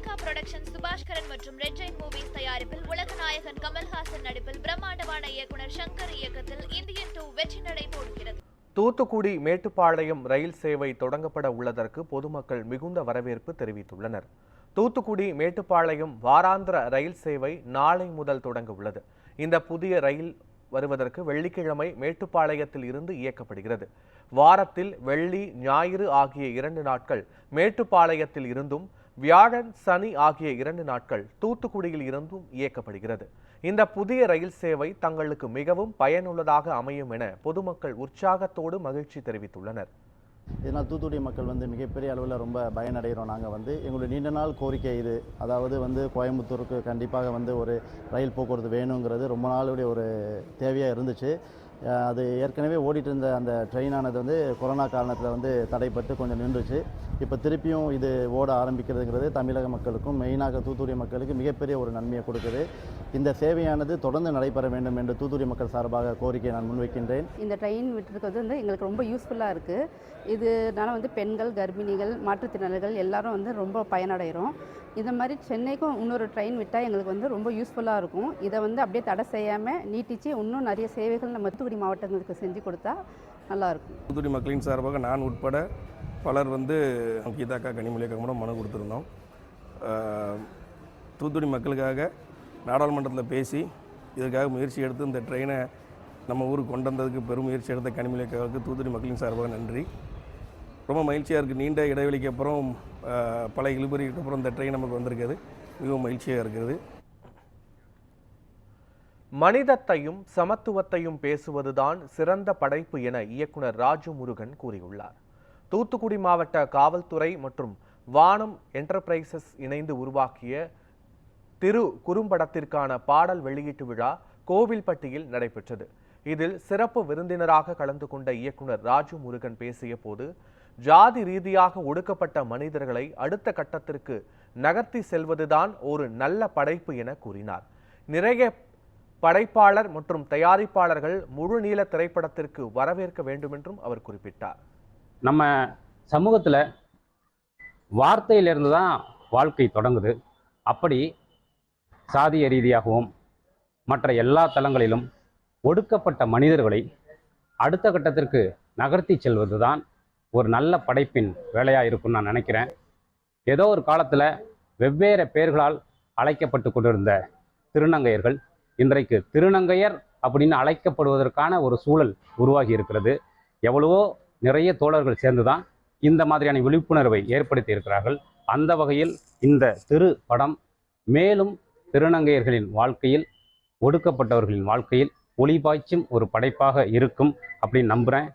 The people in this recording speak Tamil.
லைகா புரொடக்ஷன் சுபாஷ்கரன் மற்றும் ரெட் ஜெயின் மூவிஸ் தயாரிப்பில் உலகநாயகன் கமல்ஹாசன் நடிப்பில் பிரம்மாண்டமான இயக்குனர் சங்கர் இயக்கத்தில் இந்தியன் 2 வெற்றி நடை போடுகிறது. தூத்துக்குடி மேட்டுப்பாளையம் ரயில் சேவை தொடங்கப்பட உள்ளதற்கு பொதுமக்கள் மிகுந்த வரவேற்பு தெரிவித்துள்ளனர். தூத்துக்குடி மேட்டுப்பாளையம் வாராந்திர ரயில் சேவை நாளை முதல் தொடங்க உள்ளது. இந்த புதிய ரயில் வருவதற்கு வெள்ளிக்கிழமை மேட்டுப்பாளையத்தில் இருந்து இயக்கப்படுகிறது. வாரத்தில் வெள்ளி, ஞாயிறு ஆகிய 2 நாட்கள் மேட்டுப்பாளையத்தில் இருந்தும், வியாழன், சனி ஆகிய 2 நாட்கள் தூத்துக்குடியில் இருந்தும் இயக்கப்படுகிறது. இந்த புதிய ரயில் சேவை தங்களுக்கு மிகவும் பயனுள்ளதாக அமையும் என பொதுமக்கள் உற்சாகத்தோடு மகிழ்ச்சி தெரிவித்துள்ளனர். இதனால் தூத்துக்குடி மக்கள் மிகப்பெரிய அளவில் ரொம்ப பயனடைகிறோம். நாங்கள் எங்களுடைய நீண்ட நாள் கோரிக்கை இது. அதாவது கோயம்புத்தூருக்கு கண்டிப்பாக ஒரு ரயில் போக்குவரத்து வேணுங்கிறது ரொம்ப நாளுடைய ஒரு தேவையாக இருந்துச்சு. அது ஏற்கனவே ஓடிட்டு இருந்த அந்த ட்ரெயினானது கொரோனா காரணத்தில் தடைப்பட்டு கொஞ்சம் நின்றுச்சு. இப்போ திருப்பியும் இது ஓட ஆரம்பிக்கிறதுங்கிறது தமிழக மக்களுக்கும் மெயினாக தூத்துக்குடி மக்களுக்கு மிகப்பெரிய ஒரு நன்மையை கொடுக்குது. இந்த சேவையானது தொடர்ந்து நடைபெற வேண்டும் என்று தூத்துக்குடி மக்கள் சார்பாக கோரிக்கையை நான் முன்வைக்கின்றேன். இந்த ட்ரெயின் விட்டுருக்கிறது எங்களுக்கு ரொம்ப யூஸ்ஃபுல்லாக இருக்குது. இதனால் பெண்கள், கர்ப்பிணிகள், மாற்றுத்திறனாளிகள் எல்லாரும் ரொம்ப பயனடைகிறோம். இந்த மாதிரி சென்னைக்கும் இன்னொரு ட்ரெயின் விட்டால் எங்களுக்கு ரொம்ப யூஸ்ஃபுல்லாக இருக்கும். இதை அப்படியே தடை செய்யாமல் நீட்டிச்சு இன்னும் நிறைய சேவைகள் நம்ம தூத்துக்குடி மாவட்டங்களுக்கு செஞ்சு கொடுத்தா நல்லாயிருக்கும். தூத்துக்குடி மக்களின் சார்பாக நான் உட்பட பலர் கீதாக்கா, கனிமொழியக்கா கூட மனு கொடுத்துருந்தோம். தூத்துக்குடி மக்களுக்காக நாடாளுமன்றத்தில் பேசி இதற்காக முயற்சி எடுத்து இந்த ட்ரெயினை நம்ம ஊருக்கு கொண்டு வந்ததுக்கு பெரும் முயற்சி எடுத்த கனிமொழியக்காவுக்கு தூத்துக்குடி மக்களின் சார்பாக நன்றி. ரொம்ப மகிழ்ச்சியாக இருக்குது. நீண்ட இடைவெளிக்கு அப்புறம் பல இழுபறிக்கு அப்புறம் இந்த ட்ரெயின் நமக்கு வந்திருக்கிறது. மிகவும் மகிழ்ச்சியாக இருக்கிறது. மனிதத்தையும் சமத்துவத்தையும் பேசுவதுதான் சிறந்த படைப்பு என இயக்குனர் ராஜு முருகன் கூறியுள்ளார். தூத்துக்குடி மாவட்ட காவல்துறை மற்றும் வானம் என்டர்பிரைசஸ் இணைந்து உருவாக்கிய திரு குறும்படத்திற்கான பாடல் வெளியீட்டு விழா கோவில்பட்டியில் நடைபெற்றது. இதில் சிறப்பு விருந்தினராக கலந்து கொண்ட இயக்குனர் ராஜு முருகன் பேசிய போது, ஜாதி ரீதியாக ஒடுக்கப்பட்ட மனிதர்களை அடுத்த கட்டத்திற்கு நகர்த்தி செல்வதுதான் ஒரு நல்ல படைப்பு என கூறினார். நிறைய படைப்பாளர் மற்றும் தயாரிப்பாளர்கள் முழு நீள திரைப்படத்திற்கு வரவேற்க வேண்டும் என்றும் அவர் குறிப்பிட்டார். நம்ம சமூகத்தில் வார்த்தையிலிருந்து தான் வாழ்க்கை தொடங்குது. அப்படி சாதிய ரீதியாகவும் மற்ற எல்லா தளங்களிலும் ஒடுக்கப்பட்ட மனிதர்களை அடுத்த கட்டத்திற்கு நகர்த்தி செல்வது தான் ஒரு நல்ல படைப்பின் வேலையாக இருக்கும்னு நான் நினைக்கிறேன். ஏதோ ஒரு காலத்தில் வெவ்வேறு பெயர்களால் அழைக்கப்பட்டு கொண்டிருந்த திருநங்கையர்கள் இன்றைக்கு திருநங்கையர் அப்படின்னு அழைக்கப்படுவதற்கான ஒரு சூழல் உருவாகி இருக்கிறது. எவ்வளவோ நிறைய தோழர்கள் சேர்ந்து தான் இந்த மாதிரியான விழிப்புணர்வை ஏற்படுத்தி இருக்கிறார்கள். அந்த வகையில் இந்த திரு படம் மேலும் திருநங்கையர்களின் வாழ்க்கையில், ஒடுக்கப்பட்டவர்களின் வாழ்க்கையில் ஒளிபாய்ச்சும் ஒரு படைப்பாக இருக்கும் அப்படின்னு நம்புகிறேன்.